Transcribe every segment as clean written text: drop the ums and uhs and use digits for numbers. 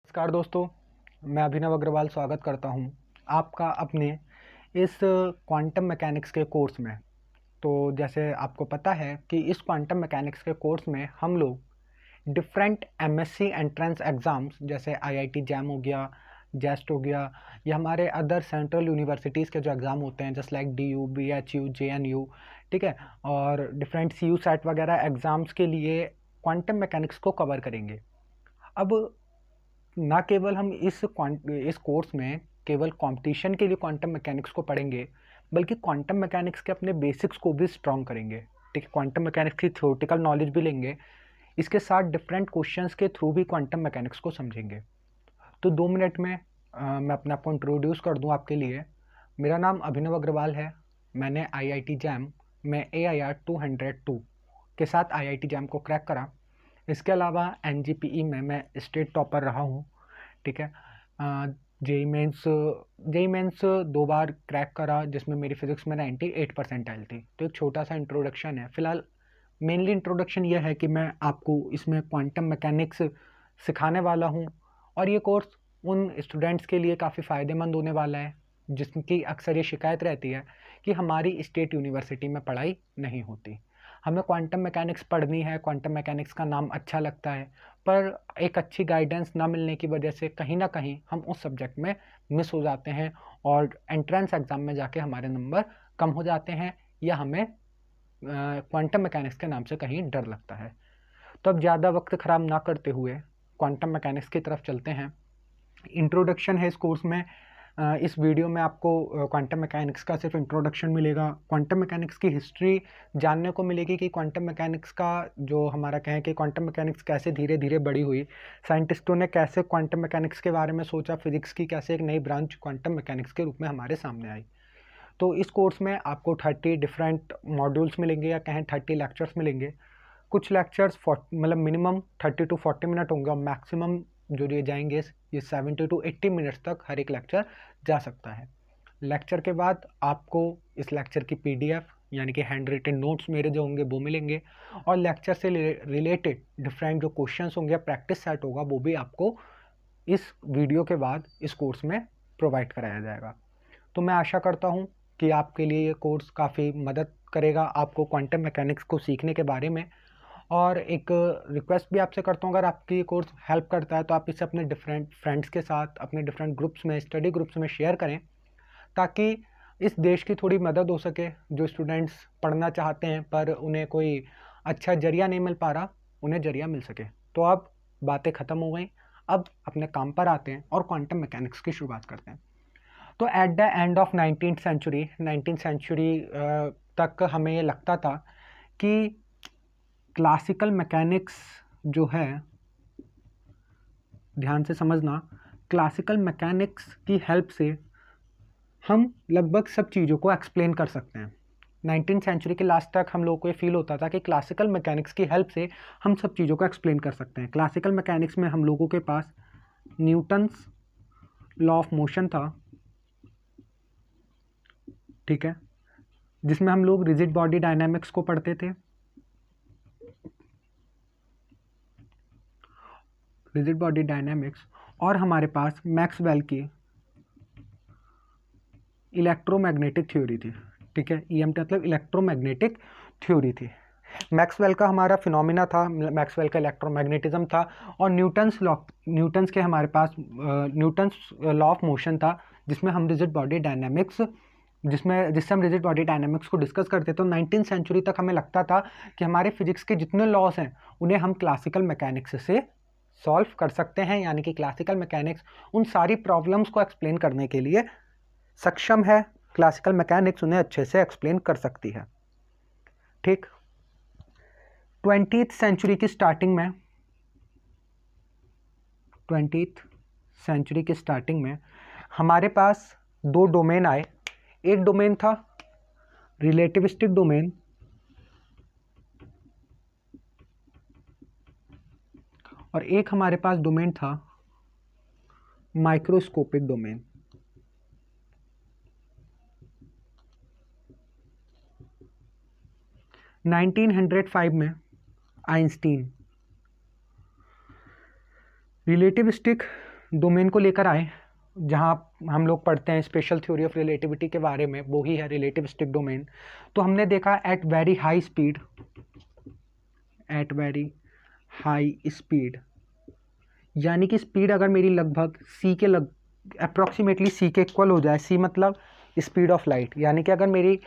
नमस्कार दोस्तों, मैं अभिनव अग्रवाल स्वागत करता हूं आपका अपने इस क्वांटम मैकेनिक्स के कोर्स में। तो जैसे आपको पता है कि इस क्वांटम मैकेनिक्स के कोर्स में हम लोग डिफरेंट एमएससी एंट्रेंस एग्ज़ाम्स जैसे आईआईटी जैम हो गया, जेस्ट हो गया, या हमारे अदर सेंट्रल यूनिवर्सिटीज़ के जो एग्ज़ाम होते हैं just like DU, BHU, JNU, ठीक है, और डिफरेंट सीयू सेट वगैरह एग्ज़ाम्स के लिए क्वांटम मैकेनिक्स को कवर करेंगे। अब ना केवल हम इस कोर्स में केवल कंपटीशन के लिए क्वांटम मैकेनिक्स को पढ़ेंगे, बल्कि क्वांटम मैकेनिक्स के अपने बेसिक्स को भी स्ट्रॉन्ग करेंगे। ठीक है, क्वांटम मैकेनिक्स की थ्योरेटिकल नॉलेज भी लेंगे, इसके साथ डिफरेंट क्वेश्चंस के थ्रू भी क्वांटम मैकेनिक्स को समझेंगे। तो 2 मिनट में मैं अपने आप को इंट्रोड्यूस कर दूं आपके लिए। मेरा नाम अभिनव अग्रवाल है। मैंने आईआईटी जैम में AIR 202 के साथ आईआईटी जैम को क्रैक करा। इसके अलावा NGPE में मैं स्टेट टॉपर रहा हूँ। ठीक है, जेई मेंस 2 बार क्रैक करा, जिसमें मेरी फिज़िक्स में 98% आई थी। तो एक छोटा सा इंट्रोडक्शन है। फ़िलहाल मेनली इंट्रोडक्शन ये है कि मैं आपको इसमें क्वांटम मैकेनिक्स सिखाने वाला हूँ, और ये कोर्स उन स्टूडेंट्स के लिए काफ़ी फ़ायदेमंद होने वाला है जिनकी अक्सर ये शिकायत रहती है कि हमारी स्टेट यूनिवर्सिटी में पढ़ाई नहीं होती। हमें क्वांटम मैकेनिक्स पढ़नी है, क्वांटम मैकेनिक्स का नाम अच्छा लगता है, पर एक अच्छी गाइडेंस ना मिलने की वजह से कहीं ना कहीं हम उस सब्जेक्ट में मिस हो जाते हैं, और एंट्रेंस एग्ज़ाम में जाके हमारे नंबर कम हो जाते हैं, या हमें क्वांटम मैकेनिक्स के नाम से कहीं डर लगता है। तो अब ज़्यादा वक्त ख़राब ना करते हुए क्वांटम मैकेनिक्स की तरफ चलते हैं। इंट्रोडक्शन है इस कोर्स में। इस वीडियो में आपको क्वांटम मैकेनिक्स का सिर्फ इंट्रोडक्शन मिलेगा। क्वांटम मैकेनिक्स की हिस्ट्री जानने को मिलेगी कि क्वांटम मैकेनिक्स का जो हमारा कहें कि क्वांटम मैकेनिक्स कैसे धीरे धीरे बड़ी हुई, साइंटिस्टों ने कैसे क्वांटम मैकेनिक्स के बारे में सोचा, फिजिक्स की कैसे एक नई ब्रांच क्वांटम मैकेनिक्स के रूप में हमारे सामने आई। तो इस कोर्स में आपको 30 डिफरेंट मॉड्यूल्स मिलेंगे, या कहें 30 लेक्चर्स मिलेंगे। कुछ लेक्चर्स मतलब मिनिमम 30 to 40 मिनट होंगे, और मैक्सिमम जो ये जाएंगे ये 70 to 80 मिनट्स तक हर एक लेक्चर जा सकता है। लेक्चर के बाद आपको इस लेक्चर की PDF यानी कि हैंड रिटन नोट्स मेरे जो होंगे वो मिलेंगे, और लेक्चर से रिलेटेड डिफरेंट जो क्वेश्चंस होंगे, प्रैक्टिस सेट होगा, वो भी आपको इस वीडियो के बाद इस कोर्स में प्रोवाइड कराया जाएगा। तो मैं आशा करता हूँ कि आपके लिए ये कोर्स काफ़ी मदद करेगा आपको क्वांटम मैकेनिक्स को सीखने के बारे में। और एक रिक्वेस्ट भी आपसे करता हूँ, अगर आपकी ये कोर्स हेल्प करता है तो आप इसे अपने डिफरेंट फ्रेंड्स के साथ, अपने डिफरेंट ग्रुप्स में, स्टडी ग्रुप्स में शेयर करें, ताकि इस देश की थोड़ी मदद हो सके। जो स्टूडेंट्स पढ़ना चाहते हैं पर उन्हें कोई अच्छा जरिया नहीं मिल पा रहा, उन्हें जरिया मिल सके। तो अब बातें ख़त्म हो गई, अब अपने काम पर आते हैं और क्वांटम मैकेनिक्स की शुरुआत करते हैं। तो at the end of 19th century तक हमें ये लगता था कि क्लासिकल मैकेनिक्स जो है, ध्यान से समझना, क्लासिकल मैकेनिक्स की हेल्प से हम लगभग सब चीज़ों को एक्सप्लेन कर सकते हैं। 19th सेंचुरी के लास्ट तक हम लोगों को ये फील होता था कि क्लासिकल मैकेनिक्स की हेल्प से हम सब चीज़ों को एक्सप्लेन कर सकते हैं। क्लासिकल मैकेनिक्स में हम लोगों के पास न्यूटन्स लॉ ऑफ मोशन था, ठीक है, जिसमें हम लोग रिजिड बॉडी डायनामिक्स को पढ़ते थे। रिजिड बॉडी डायनामिक्स, और हमारे पास मैक्सवेल की इलेक्ट्रोमैग्नेटिक थ्योरी थी। ठीक है, EMT मतलब इलेक्ट्रोमैग्नेटिक थ्योरी थी। मैक्सवेल का हमारा फिनोमिना था, मैक्सवेल का इलेक्ट्रोमैग्नेटिज्म था, और न्यूटन्स के हमारे पास न्यूटन्स लॉ ऑफ मोशन था, जिसमें हम रिजिड बॉडी डायनामिक्स जिससे हम रिजिड बॉडी डायनामिक्स को डिस्कस करते। तो 19th सेंचुरी तक हमें लगता था कि हमारे फिजिक्स के जितने लॉस हैं उन्हें हम क्लासिकल मैकेनिक्स से सॉल्व कर सकते हैं, यानी कि क्लासिकल मैकेनिक्स उन सारी प्रॉब्लम्स को एक्सप्लेन करने के लिए सक्षम है। क्लासिकल मैकेनिक्स उन्हें अच्छे से एक्सप्लेन कर सकती है। ठीक, 20th सेंचुरी की स्टार्टिंग में 20th सेंचुरी की स्टार्टिंग में हमारे पास 2 डोमेन आए। एक डोमेन था रिलेटिविस्टिक डोमेन, और एक हमारे पास डोमेन था माइक्रोस्कोपिक डोमेन। - 1905 में आइंस्टीन रिलेटिविस्टिक डोमेन को लेकर आए जहाँ हम लोग पढ़ते हैं स्पेशल थ्योरी ऑफ रिलेटिविटी के बारे में, वो ही है रिलेटिविस्टिक डोमेन। तो हमने देखा एट वेरी हाई स्पीड, यानी कि स्पीड अगर मेरी लगभग सी के अप्रॉक्सीमेटली सी के इक्वल हो जाए, सी मतलब स्पीड ऑफ लाइट, यानी कि अगर मेरी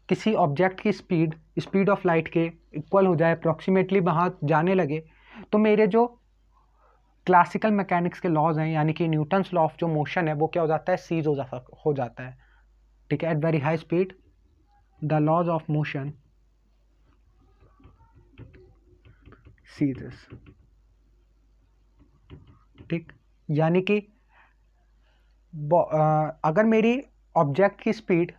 किसी ऑब्जेक्ट की स्पीड ऑफ लाइट के इक्वल हो जाए, अप्रॉक्सीमेटली वहाँ जाने लगे, तो मेरे जो क्लासिकल मैकेनिक्स के लॉज हैं, यानी कि न्यूटन्स लॉ ऑफ जो मोशन है, वो क्या हो जाता है, सीज हो जाता है। ठीक है, at very high speed the laws of motion ceases. ठीक, यानी कि अगर मेरी ऑब्जेक्ट की स्पीड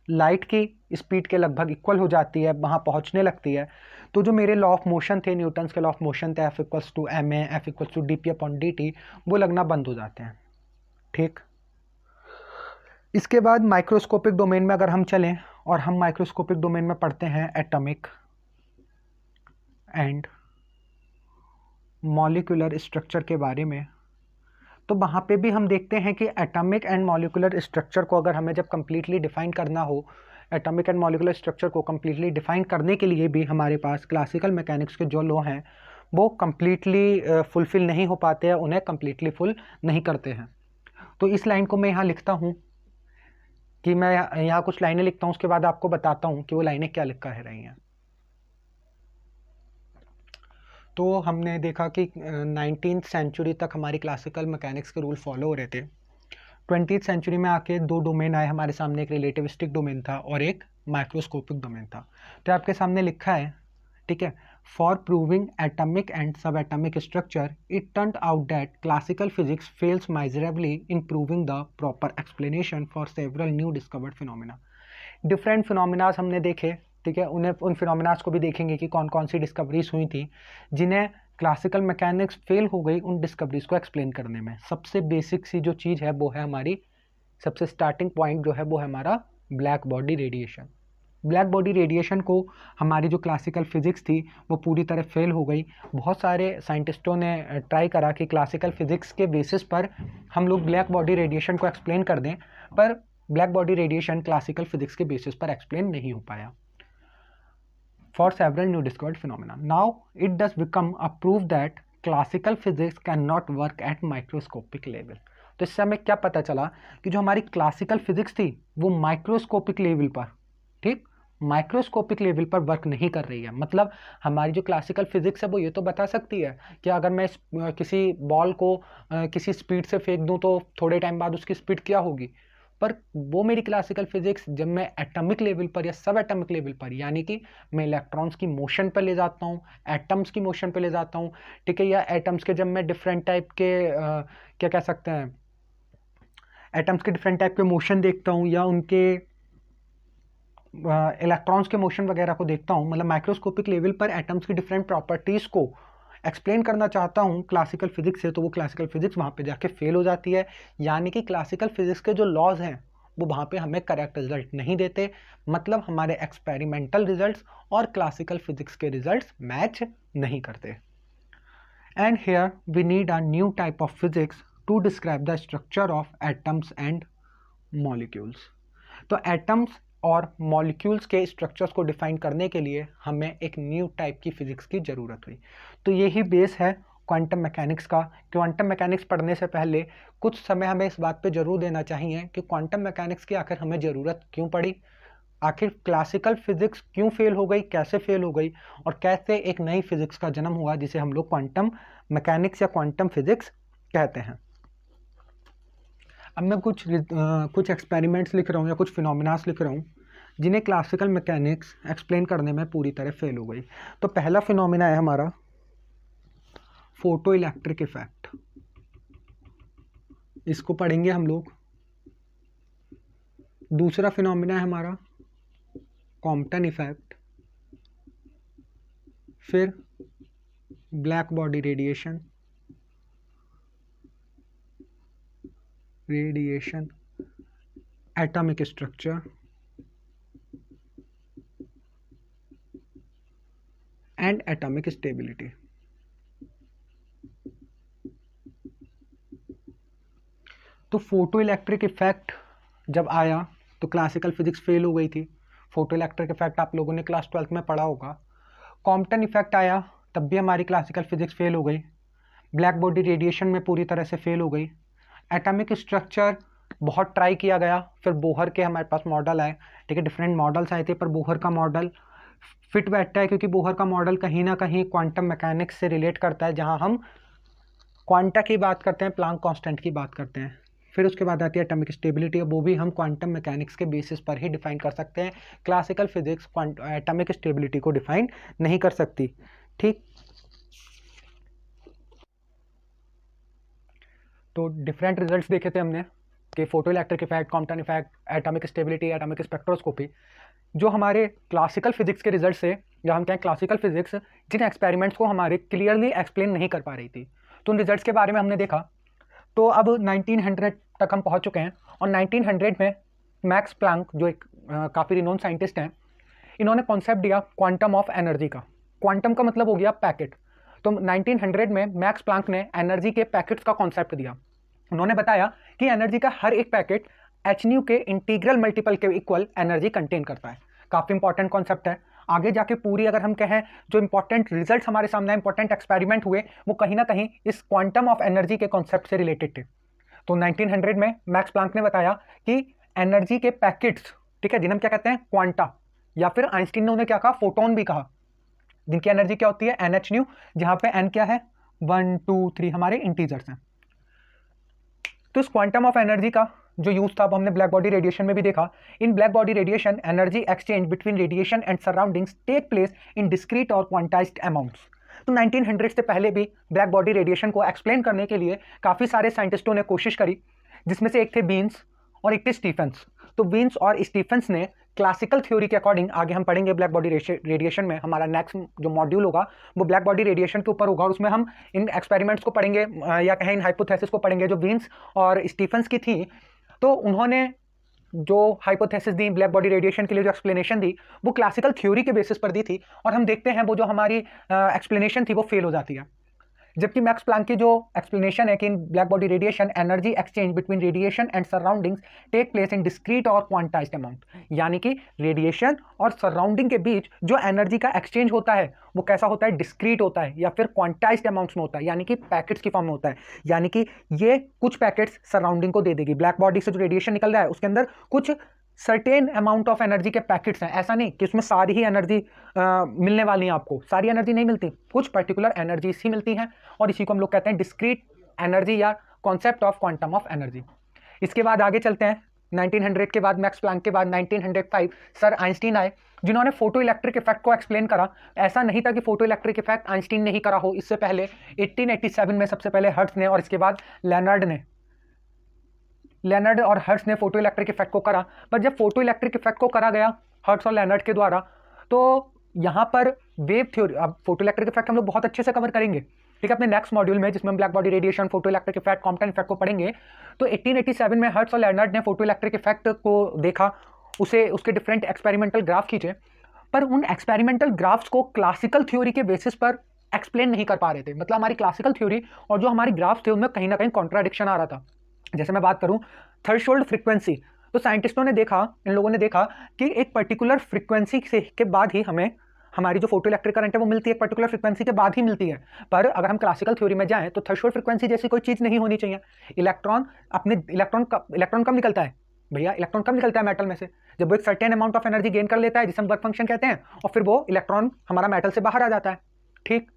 लाइट की स्पीड के लगभग इक्वल हो जाती है, वहाँ पहुँचने लगती है, तो जो मेरे लॉ ऑफ मोशन थे, न्यूटन्स के लॉ ऑफ मोशन थे, F equals to m a, F equals to d p upon d t, वो लगना बंद हो जाते हैं। ठीक, इसके बाद माइक्रोस्कोपिक डोमेन में अगर हम चलें और हम माइक्रोस्कोपिक डोमेन में पढ़ते हैं एटॉमिक एंड मॉलिक्यूलर स्ट्रक्चर के बारे में, तो वहाँ पे भी हम देखते हैं कि एटॉमिक एंड मॉलिक्यूलर स्ट्रक्चर को अगर हमें जब कम्प्लीटली डिफाइन करना हो, एटॉमिक एंड मॉलिक्यूलर स्ट्रक्चर को कम्प्लीटली डिफाइन करने के लिए भी हमारे पास क्लासिकल मैकेनिक्स के जो लॉ हैं वो कम्प्लीटली फुलफिल नहीं हो पाते हैं, उन्हें कम्प्लीटली फुल नहीं करते हैं। तो इस लाइन को मैं यहाँ लिखता हूँ कि मैं यहाँ कुछ लाइनें लिखता हूँ, उसके बाद आपको बताता हूँ कि वो लाइनें क्या लिख कर रही हैं। तो हमने देखा कि 19th सेंचुरी तक हमारी क्लासिकल मैकेनिक्स के रूल फॉलो हो रहे थे। 20th सेंचुरी में आके दो डोमेन आए हमारे सामने, एक रिलेटिविस्टिक डोमेन था और एक माइक्रोस्कोपिक डोमेन था। तो आपके सामने लिखा है, ठीक है, for proving atomic and subatomic structure it turned out that classical physics fails miserably in proving the proper explanation for several new discovered phenomena. Different phenomenas हमने देखे, ठीक है, उन्हें उन फिनोमिनाज को भी देखेंगे कि कौन कौन सी डिस्कवरीज हुई थी जिन्हें क्लासिकल मैकेनिक्स फेल हो गई उन डिस्कवरीज को एक्सप्लेन करने में। सबसे बेसिक सी जो चीज़ है वो है हमारी, सबसे स्टार्टिंग पॉइंट जो है वो है हमारा black body radiation. Black body radiation को हमारी जो क्लासिकल फिजिक्स थी वो पूरी तरह फेल हो गई। बहुत सारे साइंटिस्टों ने ट्राई करा कि क्लासिकल फिजिक्स के बेसिस पर हम लोग ब्लैक बॉडी रेडिएशन को एक्सप्लेन कर दें, पर black body radiation classical physics के बेसिस पर एक्सप्लेन नहीं हो पाया for several new discovered phenomena. Now it does become a proof that classical physics cannot work at microscopic level. तो इससे हमें क्या पता चला कि जो हमारी क्लासिकल फिजिक्स थी वो माइक्रोस्कोपिक लेवल पर, ठीक, माइक्रोस्कोपिक लेवल पर वर्क नहीं कर रही है। मतलब हमारी जो क्लासिकल फिजिक्स है वो ये तो बता सकती है कि अगर मैं किसी बॉल को किसी स्पीड से फेंक दूं तो थोड़े टाइम बाद उसकी स्पीड क्या होगी, पर वो मेरी क्लासिकल फिजिक्स जब मैं एटॉमिक लेवल पर या सब एटॉमिक लेवल पर, यानी कि मैं इलेक्ट्रॉन्स की मोशन पर ले जाता हूँ, एटम्स की मोशन पर ले जाता हूँ, ठीक है, या एटम्स के जब मैं डिफरेंट टाइप के क्या कह सकते हैं, एटम्स के डिफरेंट टाइप के मोशन देखता हूँ या उनके इलेक्ट्रॉन्स के मोशन वगैरह को देखता हूँ, मतलब माइक्रोस्कोपिक लेवल पर एटम्स की डिफरेंट प्रॉपर्टीज़ को एक्सप्लेन करना चाहता हूँ क्लासिकल फिजिक्स से, तो वो क्लासिकल फिजिक्स वहाँ पे जाके फेल हो जाती है। यानी कि क्लासिकल फिजिक्स के जो लॉज हैं वो वहाँ पे हमें करेक्ट रिजल्ट नहीं देते, मतलब हमारे एक्सपेरिमेंटल रिजल्ट्स और क्लासिकल फिजिक्स के रिजल्ट्स मैच नहीं करते। And here we need a new type of physics to describe the structure of atoms and molecules. तो एटम्स और मॉलिक्यूल्स के स्ट्रक्चर्स को डिफाइन करने के लिए हमें एक न्यू टाइप की फिजिक्स की ज़रूरत हुई। तो यही बेस है क्वांटम मैकेनिक्स का। क्वांटम मैकेनिक्स पढ़ने से पहले कुछ समय हमें इस बात पे ज़रूर देना चाहिए कि क्वांटम मैकेनिक्स की आखिर हमें ज़रूरत क्यों पड़ी, आखिर क्लासिकल फिजिक्स क्यों फेल हो गई, कैसे फेल हो गई, और कैसे एक नई फिजिक्स का जन्म हुआ जिसे हम लोग क्वांटम मैकेनिक्स या क्वांटम फिजिक्स कहते हैं। अब मैं कुछ एक्सपेरिमेंट्स लिख रहा हूँ या कुछ फिनोमिनास लिख रहा हूँ जिन्हें क्लासिकल मैकेनिक्स एक्सप्लेन करने में पूरी तरह फेल हो गई। तो पहला फिनोमिना है हमारा फोटो इलेक्ट्रिक इफेक्ट, इसको पढ़ेंगे हम लोग। दूसरा फिनोमिना है हमारा कॉम्पटन इफेक्ट, फिर black body radiation, atomic structure and atomic stability. तो फोटो इलेक्ट्रिक इफेक्ट जब आया तो क्लासिकल फिजिक्स फेल हो गई थी। फोटो इलेक्ट्रिक इफेक्ट आप लोगों ने क्लास 12th में पढ़ा होगा। कॉम्पटन इफेक्ट आया तब भी हमारी क्लासिकल फिजिक्स फेल हो गई। ब्लैक बॉडी रेडिएशन में पूरी तरह से फेल हो गई। एटॉमिक स्ट्रक्चर बहुत ट्राई किया गया, फिर बोहर के हमारे पास मॉडल आए, ठीक है, डिफरेंट मॉडल्स आए थे, पर बोहर का मॉडल फिट बैठता है क्योंकि बोहर का मॉडल कहीं ना कहीं क्वांटम मैकेनिक्स से रिलेट करता है, जहां हम क्वांटा की बात करते हैं, प्लांक कांस्टेंट की बात करते हैं। फिर उसके बाद आती है एटॉमिक स्टेबिलिटी, वो भी हम क्वांटम मैकेनिक्स के बेसिस पर ही डिफाइन कर सकते हैं। क्लासिकल फिजिक्स एटॉमिक स्टेबिलिटी को डिफाइन नहीं कर सकती। ठीक, तो डिफरेंट रिजल्ट्स देखे थे हमने कि photo electric effect, Compton effect, atomic stability, atomic spectroscopy. जो हमारे क्लासिकल फिजिक्स के रिजल्ट से, या हम कहें क्लासिकल फिजिक्स जिन एक्सपेरिमेंट्स को हमारे क्लियरली एक्सप्लेन नहीं कर पा रही थी, तो उन रिजल्ट्स के बारे में हमने देखा। तो अब 1900 तक हम पहुंच चुके हैं, और 1900 में मैक्स प्लैंक जो एक काफ़ी रिनोन साइंटिस्ट हैं, इन्होंने कॉन्सेप्ट दिया क्वांटम ऑफ एनर्जी का। क्वांटम का मतलब हो गया पैकेट। तो 1900 में मैक्स प्लैंक ने एनर्जी के पैकेट्स का कॉन्सेप्ट दिया। उन्होंने बताया कि एनर्जी का हर एक पैकेट hν के इंटीग्रल मल्टीपल के इक्वल एनर्जी कंटेन करता है। काफ़ी इंपॉर्टेंट कॉन्सेप्ट है। आगे जाके पूरी अगर हम कहें जो इंपॉर्टेंट रिजल्ट्स हमारे सामने, इंपॉर्टेंट एक्सपेरिमेंट हुए, वो कहीं ना कहीं इस क्वांटम ऑफ एनर्जी के कॉन्सेप्ट से रिलेटेड थे। तो 1900 में मैक्स प्लैंक ने बताया कि एनर्जी के पैकेट्स, ठीक है, जिन्हें हम क्या कहते हैं क्वांटा, या फिर आइंस्टीन ने उन्हें क्या कहा, फोटोन भी कहा, जिनकी एनर्जी क्या होती है nhν, जहां पे n क्या है 1 2 3 हमारे इंटीजर्स हैं। तो इस क्वांटम ऑफ एनर्जी का जो यूज था वो हमने ब्लैक बॉडी रेडिएशन में भी देखा। In black body radiation energy exchange between radiation and surroundings take place in discrete और क्वांटाइज्ड अमाउंट्स। तो 1900 से पहले भी ब्लैक बॉडी रेडिएशन को एक्सप्लेन करने के लिए काफ़ी सारे साइंटिस्टों ने कोशिश करी, जिसमें से एक थे बीन्स और एक थे स्टीफेंस। तो बीन्स और स्टीफेंस ने क्लासिकल थ्योरी के अकॉर्डिंग, आगे हम पढ़ेंगे ब्लैक बॉडी रेडिएशन में, हमारा नेक्स्ट जो मॉड्यूल होगा वो ब्लैक बॉडी रेडिएशन के ऊपर होगा, और उसमें हम इन एक्सपेरिमेंट्स को पढ़ेंगे, या कहें इन हाइपोथेसिस को पढ़ेंगे जो बीन्स और स्टीफेंस की थी। तो उन्होंने जो हाइपोथेसिस दी ब्लैक बॉडी रेडिएशन के लिए, जो एक्सप्लेनेशन दी, वो क्लासिकल थ्योरी के बेसिस पर दी थी, और हम देखते हैं वो जो हमारी एक्सप्लेनेशन थी वो फेल हो जाती है। जबकि मैक्स प्लैंक की जो एक्सप्लेनेशन है कि in black body radiation energy exchange between radiation and surroundings take place in discrete और क्वांटाइज्ड अमाउंट, यानी कि रेडिएशन और सराउंडिंग के बीच जो एनर्जी का एक्सचेंज होता है वो कैसा होता है, डिस्क्रीट होता है, या फिर क्वांटाइज्ड अमाउंट्स में होता है, यानी कि पैकेट्स की फॉर्म में होता है। यानी कि ये कुछ पैकेट्स सराउंडिंग को दे देगी। ब्लैक बॉडी से जो रेडिएशन निकल रहा है उसके अंदर कुछ सर्टेन अमाउंट ऑफ एनर्जी के पैकेट्स हैं। ऐसा नहीं कि उसमें सारी ही एनर्जी मिलने वाली है, आपको सारी एनर्जी नहीं मिलती, कुछ पर्टिकुलर एनर्जीज ही मिलती हैं, और इसी को हम लोग कहते हैं डिस्क्रीट एनर्जी या concept of quantum of energy. इसके बाद आगे चलते हैं। 1900 के बाद, मैक्स प्लैंक के बाद 1905 सर आइंस्टीन आए, जिन्होंने फोटो इलेक्ट्रिक इफेक्ट को एक्सप्लेन करा। ऐसा नहीं था कि फोटो इलेक्ट्रिक इफेक्ट आइंस्टीन ने ही करा हो, इससे पहले 1887 में सबसे पहले हर्ट्ज ने, और इसके बाद लेनर्ड और हर्ट्ज ने फोटो इलेक्ट्रिक इफेक्ट को करा। पर जब फोटो इलेक्ट्रिक इफेक्ट को करा गया हर्ट्ज और लेनर्ड के द्वारा, तो यहाँ पर वेव थ्योरी, अब फोटो इलेक्ट्रिक इफेक्ट हम लोग बहुत अच्छे से कवर करेंगे, ठीक है, अपने नेक्स्ट मॉड्यूल में, जिसमें हम black body radiation, photo electric effect, Compton effect को पढ़ेंगे। तो 1887 में हर्ट्ज और लेनर्ड ने फोटो इलेक्ट्रिक इफेक्ट को देखा, उसके डिफरेंट एक्सपेरिमेंटल ग्राफ खींचे, पर उन एक्सपेरिमेंटल ग्राफ्स को क्लासिकल थ्योरी के बेसिस पर एक्सप्लेन नहीं कर पा रहे थे। मतलब हमारी क्लासिकल थ्योरी और जो हमारी ग्राफ्स थे उनमें कहीं ना कहीं कॉन्ट्राडिक्शन आ रहा था। जैसे मैं बात करूं थ्रेशोल्ड फ्रीक्वेंसी, तो साइंटिस्टों ने देखा, इन लोगों ने देखा कि एक पर्टिकुलर फ्रीक्वेंसी से के बाद ही हमें हमारी जो फोटो इलेक्ट्रिक करंट है वो मिलती है, एक पर्टिकुलर फ्रीक्वेंसी के बाद ही मिलती है। पर अगर हम क्लासिकल थ्योरी में जाएं तो थ्रेशोल्ड फ्रीक्वेंसी जैसी कोई चीज़ नहीं होनी चाहिए। इलेक्ट्रॉन कब निकलता है भैया, इलेक्ट्रॉन कब निकलता है मेटल में से, जब वो एक certain amount of energy gain कर लेता है, जिसे हम वर्क फंक्शन कहते हैं, और फिर वो इलेक्ट्रॉन हमारा मेटल से बाहर आ जाता है। ठीक,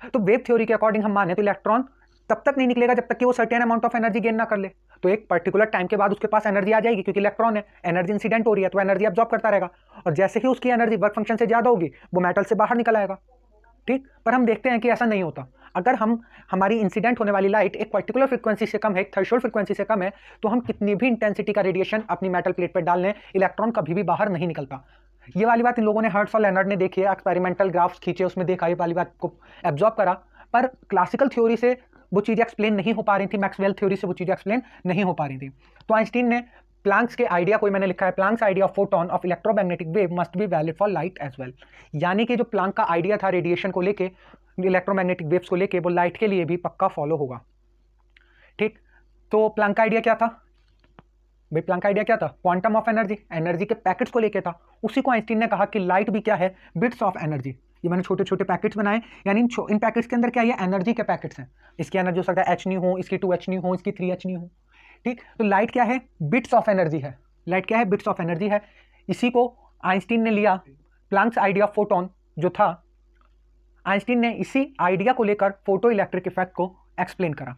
तो वेव थ्योरी के अकॉर्डिंग हम माने तो इलेक्ट्रॉन तब तक नहीं निकलेगा जब तक कि वो certain amount of energy gain ना कर ले। तो एक पर्टिकुलर टाइम के बाद उसके पास एनर्जी आ जाएगी, क्योंकि इलेक्ट्रॉन है, एनर्जी इंसिडेंट हो रही है, तो एनर्जी अब्जॉर्ब करता रहेगा, और जैसे ही उसकी एनर्जी वर्क फंक्शन से ज़्यादा होगी वो मेटल से बाहर निकल आएगा। ठीक, पर हम देखते हैं कि ऐसा नहीं होता। अगर हमारी इंसिडेंट होने वाली लाइट एक पर्टिकुलर फ्रीक्वेंसी से कम है, एक थ्रेशोल्ड फ्रीक्वेंसी से कम है, तो हम कितनी भी इंटेंसिटी का रेडिएशन अपनी मेटल प्लेट पर डाल लें, इलेक्ट्रॉन कभी भी बाहर नहीं निकलता। ये वाली बात इन लोगों ने हर्ट्ज और लेनर्ड ने देखी है, एक्सपेरिमेंटल ग्राफ्स खींचे, उसमें देखा, ये वाली बात को एब्जॉर्ब करा, पर क्लासिकल थ्योरी से वो चीज़ें एक्सप्लेन नहीं हो पा रही थी, मैक्सवेल थ्योरी से वो चीज़ें एक्सप्लेन नहीं हो पा रही थी। तो आइंस्टीन ने प्लैंक्स के आइडिया को, मैंने लिखा है Planck's idea of photon of electromagnetic wave must be valid for light as well, यानी कि जो प्लैंक का आइडिया था रेडिएशन को लेके, इलेक्ट्रोमैग्नेटिक वेव्स को लेके, वो लाइट के लिए भी पक्का फॉलो होगा। ठीक, तो प्लैंक का आइडिया क्या था भाई प्लैंक आइडिया क्या था, क्वांटम ऑफ एनर्जी, एनर्जी के पैकेट्स को लेके था। उसी को आइंस्टीन ने कहा कि लाइट भी क्या है, बिट्स ऑफ एनर्जी। ये मैंने छोटे छोटे पैकेट्स बनाए, यानी इन पैकेट्स के अंदर क्या है, एनर्जी के पैकेट्स हैं। इसकी एनर्जी हो सकता है h न्यू हो, इसकी 2h न्यू हो, इसकी 3h न्यू हो, ठीक। तो लाइट क्या है, बिट्स ऑफ एनर्जी है। लाइट क्या है, बिट्स ऑफ एनर्जी है। इसी को आइंस्टीन ने लिया, प्लैंक्स आइडिया ऑफ फोटोन जो था, आइंस्टीन ने इसी आइडिया को लेकर फोटो इलेक्ट्रिक इफेक्ट को एक्सप्लेन करा।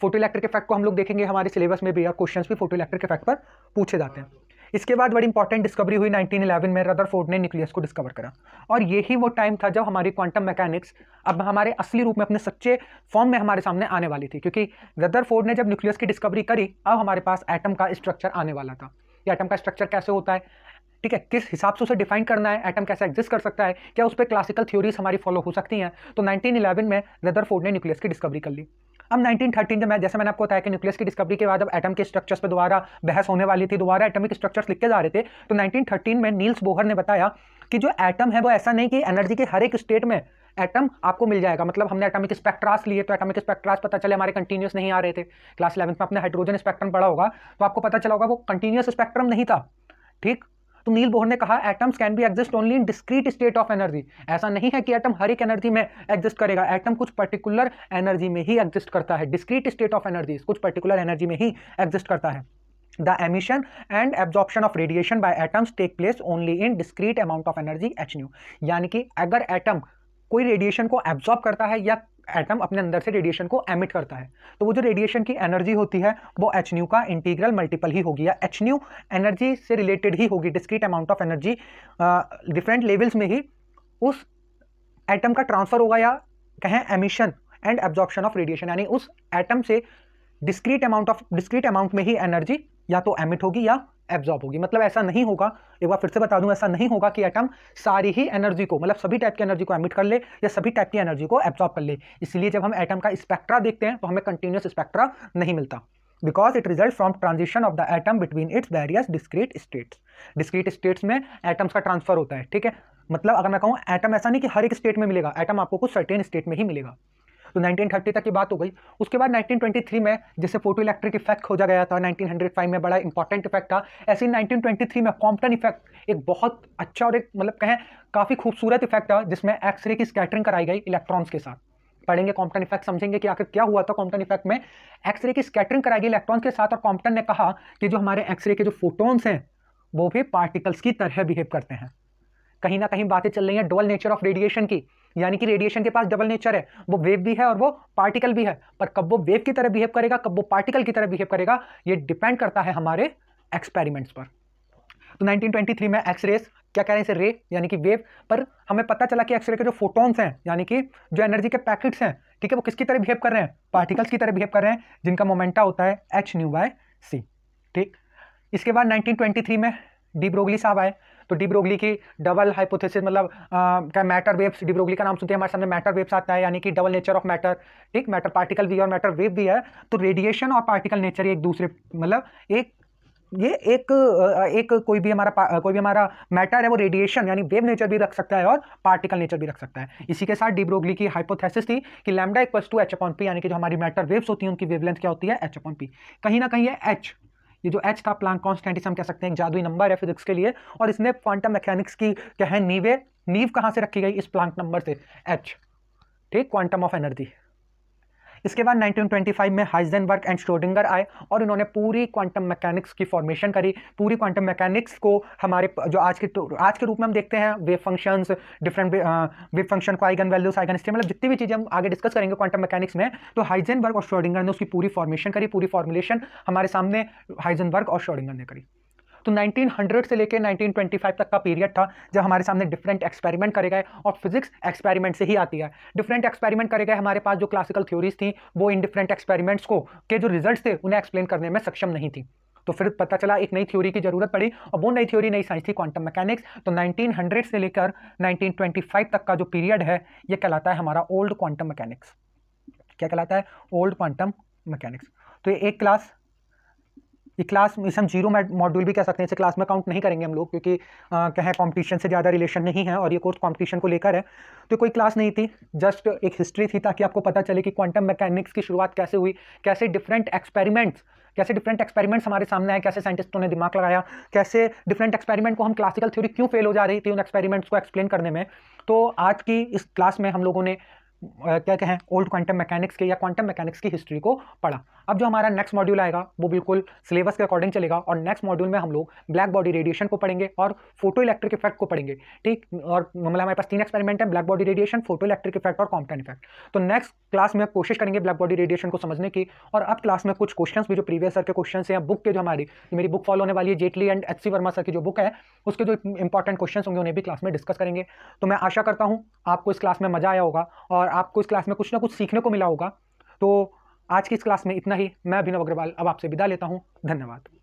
फोटो इलेक्ट्रिक इफेक्ट को हम लोग देखेंगे हमारे सिलेबस में भी, या क्वेश्चंस भी फोटो इलेक्ट्रिक इफेक्ट पर पूछे जाते हैं। इसके बाद बड़ी इंपॉर्टेंट डिस्कवरी हुई 1911 में, रदरफोर्ड ने न्यूक्लियस को डिस्कवर करा। और यही वो टाइम था जब हमारी क्वांटम मैकेनिक्स अब हमारे असली रूप में, अपने सच्चे फॉर्म में हमारे सामने आने वाली थी। क्योंकि रदरफोर्ड ने जब न्यूक्लियस की डिस्कवरी करी, अब हमारे पास एटम का स्ट्रक्चर आने वाला था। ये एटम का स्ट्रक्चर कैसे होता है, ठीक है, किस हिसाब से उसे डिफाइन करना है, एटम कैसे एग्जिस्ट कर सकता है, क्या उस पर क्लासिकल थ्योरीज हमारी फॉलो हो सकती हैं। तो 1911 में रदरफोर्ड ने न्यूक्लियस की डिस्कवरी कर ली। अब 1913 जब जैसे मैंने आपको बताया कि न्यूक्लियस की डिस्कवरी के बाद अब एटम के स्ट्रक्चर्स पे दोबारा बहस होने वाली थी, दोबारा एटॉमिक स्ट्रक्चर्स लिखे जा रहे थे। तो 1913 में नील्स बोहर ने बताया कि जो एटम है वो ऐसा नहीं कि एनर्जी के हर एक स्टेट में एटम आपको मिल जाएगा। मतलब हमने एटॉमिक स्पेक्ट्रास लिए, तो एटॉमिक स्पेक्ट्रास पता चले हमारे कंटिन्यूस नहीं आ रहे थे। क्लास 11th में आपने हाइड्रोजन स्पेक्ट्रम पढ़ा होगा, तो आपको पता चला होगा वो कंटिन्यूस स्पेक्ट्रम नहीं था, ठीक। तो नील बोहर ने कहा atoms can be exist only in discrete state of energy. ऐसा नहीं है कि एटम हर एक एनर्जी में एग्जिस्ट करेगा, एटम कुछ पर्टिकुलर एनर्जी में ही एग्जिस्ट करता है। डिस्क्रीट स्टेट ऑफ एनर्जी कुछ पर्टिकुलर एनर्जी में ही एग्जिस्ट करता है। The emission and absorption of radiation by atoms take place only in discrete amount of energy h nu. यानी कि अगर एटम कोई रेडिएशन को एब्जॉर्ब करता है या एटम अपने अंदर से रेडिएशन को एमिट करता है, तो वो जो रेडिएशन की एनर्जी होती है वो h न्यू का इंटीग्रल मल्टीपल ही होगी, या h न्यू एनर्जी से रिलेटेड ही होगी। Discrete amount of energy different levels में ही उस एटम का ट्रांसफर होगा, या कहें emission and absorption of radiation, यानी उस एटम से डिस्क्रीट अमाउंट में ही एनर्जी या तो एमिट होगी या एब्जॉर्ब होगी। मतलब ऐसा नहीं होगा, एक बार फिर से बता दूं, ऐसा नहीं होगा कि एटम सारी ही एनर्जी को, मतलब सभी टाइप की एनर्जी को एमिट कर ले या सभी टाइप की एनर्जी को एब्जॉर्ब कर ले। इसलिए जब हम एटम का स्पेक्ट्रा देखते हैं तो हमें कंटिन्यूअस स्पेक्ट्रा नहीं मिलता, because it result from transition of the atom between its various discrete states. Discrete states में एटम्स का ट्रांसफर होता है, ठीक है। मतलब अगर मैं कहूँ एटम ऐसा नहीं कि हर एक स्टेट में मिलेगा, एटम आपको कुछ सर्टेन स्टेट में ही मिलेगा। तो 1930 तक की बात हो गई। उसके बाद 1923 में जैसे फोटो इलेक्ट्रिक इफेक्ट खोजा गया था, 1905 में बड़ा इंपॉर्टेंट इफेक्ट था, ऐसे 1923 में कॉम्पटन इफेक्ट एक बहुत अच्छा और एक मतलब कहें काफ़ी खूबसूरत इफेक्ट था, जिसमें एक्सरे की स्कैटरिंग कराई गई इलेक्ट्रॉन्स के साथ। पढ़ेंगे कॉम्पटन इफेक्ट, समझेंगे कि आखिर क्या हुआ था कॉम्पटन इफेक्ट में। एक्सरे की स्कैटरिंग कराई गई इलेक्ट्रॉन्स के साथ, और कॉम्पटन ने कहा कि जो हमारे एक्सरे के जो फोटोन्स हैं वो भी पार्टिकल्स की तरह बिहेव करते हैं। कहीं ना कहीं बातें चल रही हैं डबल नेचर ऑफ रेडिएशन की, यानी कि रेडिएशन के पास डबल नेचर है, वो वेव भी है और वो पार्टिकल भी है, पर कब वो वेव की तरह बिहेव करेगा, कब वो पार्टिकल की तरह बिहेव करेगा, ये डिपेंड करता है हमारे एक्सपेरिमेंट्स पर। तो 1923 में एक्सरेस, क्या कह रहे हैं इसे, रे यानी कि वेव, पर हमें पता चला कि एक्सरे के जो फोटोन्स हैं, यानी कि जो एनर्जी के पैकेट्स हैं, ठीक है, वो किसकी तरह बिहेव कर रहे हैं, पार्टिकल्स की तरह बिहेव कर रहे हैं, जिनका मोमेंटा होता है h न्यू बाय c, ठीक। इसके बाद 1923 में डी ब्रोगली साहब आए। तो डी ब्रोगली की डबल हाइपोथेसिस, मतलब क्या मैटर वेव्स, डी ब्रोगली का नाम सुनते हैं हमारे सामने मैटर वेव्स आता है, यानी कि डबल नेचर ऑफ मैटर, ठीक, मैटर पार्टिकल भी और मैटर वेव भी है। तो रेडिएशन और पार्टिकल नेचर एक दूसरे, मतलब एक कोई भी हमारा मैटर है वो रेडिएशन यानी वेव नेचर भी रख सकता है और पार्टिकल नेचर भी रख सकता है। इसी के साथ डी ब्रोगली की हाइपोथेसिस थी कि लैम्डा इक्वल्स टू h/p, यानी कि जो हमारी मैटर वेव्स होती हैं उनकी वेवलेंथ क्या होती है, h/p। कहीं ना कहीं ये h, ये जो h था प्लैंक कांस्टेंट, इसे हम कह सकते हैं एक जादुई नंबर है फिजिक्स के लिए, और इसने क्वांटम मैकेनिक्स की क्या है नींव कहाँ से रखी गई, इस प्लैंक नंबर से, h, ठीक, क्वांटम ऑफ एनर्जी। इसके बाद 1925 में हाइजेनबर्ग एंड श्रोडिंगर आए और इन्होंने पूरी क्वांटम मैकेनिक्स की फॉर्मेशन करी। पूरी क्वांटम मैकेनिक्स को हमारे जो आज के रूप में हम देखते हैं, wave functions, different wave function को, आइगन वैल्यूज, आइगन स्टेट, मतलब जितनी भी चीज़ें हम आगे डिस्कस करेंगे क्वांटम मैकेनिक्स में, तो हाइजेनबर्ग और श्रोडिंगर ने उसकी पूरी फॉर्मेशन करी, पूरी फॉर्मुलेशन हमारे सामने हाइजेनबर्ग और श्रोडिंगर ने करी। तो 1900 से लेकर 1925 तक का पीरियड था जब हमारे सामने डिफरेंट एक्सपेरिमेंट करे गए, और फिजिक्स एक्सपेरिमेंट से ही आती है। डिफरेंट एक्सपेरिमेंट करे गए, हमारे पास जो क्लासिकल थ्योरीज थी वो इन डिफरेंट एक्सपेरिमेंट्स को के जो रिजल्ट्स थे उन्हें एक्सप्लेन करने में सक्षम नहीं थी। तो फिर पता चला एक नई थ्योरी की जरूरत पड़ी, और वो नई थ्योरी, नई साइंस थी क्वांटम मैकेनिक्स। तो 1900 से लेकर 1925 तक का जो पीरियड है ये कहलाता है हमारा ओल्ड क्वांटम मैकेनिक्स। क्या कहलाता है, ओल्ड क्वांटम मैकेनिक्स। तो ये एक क्लास, ये क्लास इसे हम जीरो मॉड्यूल भी कह सकते हैं, इसे क्लास में काउंट नहीं करेंगे हम लोग, क्योंकि कहें कंपटीशन से ज़्यादा रिलेशन नहीं है और ये कोर्स कंपटीशन को लेकर है। तो कोई क्लास नहीं थी, जस्ट एक हिस्ट्री थी, ताकि आपको पता चले कि क्वांटम मैकेनिक्स की शुरुआत कैसे हुई, कैसे डिफरेंट एक्सपेरिमेंट्स कैसे डिफरेंट एक्सपेरिमेंट्स हमारे सामने आए, कैसे साइंटिस्टों ने दिमाग लगाया, कैसे डिफरेंट एक्सपेरिमेंट को हम क्लासिकल थ्योरी क्यों फेल हो जा रही थी उन एक्सपेरिमेंट्स को एक्सप्लेन करने में। तो आज की इस क्लास में हम लोगों ने क्या कहें ओल्ड क्वांटम मैकेनिक्स के या क्वांटम मैकेनिक्स की हिस्ट्री को पढ़ा। अब जो हमारा नेक्स्ट मॉड्यूल आएगा वो बिल्कुल सिलेबस के अकॉर्डिंग चलेगा, और नेक्स्ट मॉड्यूल में हम लोग ब्लैक बॉडी रेडिएशन को पढ़ेंगे और फोटो इलेक्ट्रिक इफेक्ट को पढ़ेंगे। ठीक, और मतलब हमारे पास 3 एक्सपेरिमेंट है, black body radiation, photo electric effect और कॉम्पटन इफेक्ट। तो नेक्स्ट क्लास में कोशिश करेंगे ब्लैक बॉडी रेडिएशन को समझने की, और अब क्लास में कुछ क्वेश्चन भी जो प्रीवियस सर के क्वेश्चन है, बुक के जो मेरी बुक फॉलो होने वाली है Jaitley and H C Verma sir की जो बुक है उसके जो इंपॉर्टेंट क्वेश्चन होंगे उन्हें भी क्लास में डिस्कस करेंगे। तो मैं आशा करता हूँ आपको इस क्लास में मजा आया होगा और आपको इस क्लास में कुछ ना कुछ सीखने को मिला होगा। तो आज की इस क्लास में इतना ही। मैं अभिनव अग्रवाल अब आपसे विदा लेता हूँ। धन्यवाद।